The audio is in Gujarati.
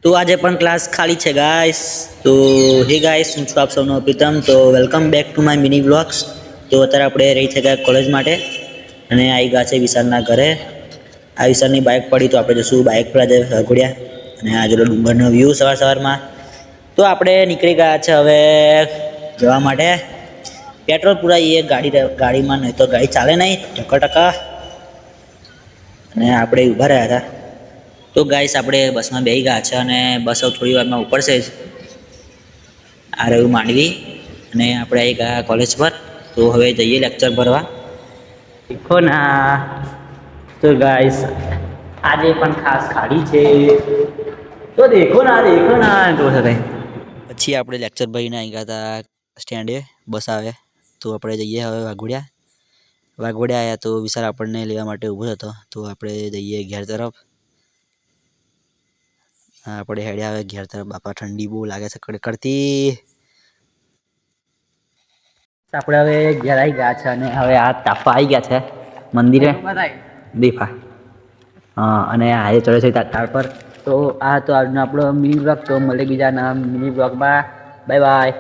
તો આજે પણ ક્લાસ ખાલી છે ગાઈસ. તો હે ગાઈસ, હું છું આપ સૌનો પ્રીતમ. તો welcome back to my mini vlogs. તો અત્યારે આપણે રહી છે ગયા કોલેજ માટે અને આવી ગયા છે વિશાલના ઘરે. આ વિશાલની બાઇક પડી તો આપણે જશું બાઇક પર આજે ઘોડ્યા અને આ જોડે ડુંગરનો વ્યૂ સવારમાં. તો આપણે નીકળી ગયા છે હવે જવા માટે. પેટ્રોલ પુરાઈએ ગાડીમાં, નહીં તો ગાડી ચાલે નહીં ટકા અને આપણે ઊભા રહ્યા હતા. તો ગાઈસ આપણે બસમાં બેસી ગયા છે અને બસ થોડી વારમાં ઉપડશે જ. આ રહ્યું માંડવી અને આપણે આવી ગયા કોલેજ પર. તો હવે જઈએ લેક્ચર ભરવા. દેખો ના, તો ગાઈસ આજે પણ ખાસ ખાલી છે. તો દેખો ના તો પછી આપણે લેક્ચર ભરીને આવી ગયા હતા સ્ટેન્ડે. બસ આવે તો આપણે જઈએ હવે વાઘોડિયા આવ્યા તો વિશાલ આપણને લેવા માટે ઊભો હતો. તો આપણે જઈએ ઘેર તરફ. આપણે હેડ્યા આવે ઘેર તરફ. બાપા ઠંડી બહુ લાગે છે કડકડતી. આપણે હવે ઘેર આવી ગયા છે અને હવે આ તાપા આવી ગયા છે મંદિરે દીફા. હા, અને આજે ચડે છે તાર પર. તો આ તો આજનો આપણો મિની બ્લોગ. તો મળે બીજા મિની બ્લોગમાં. Bye bye.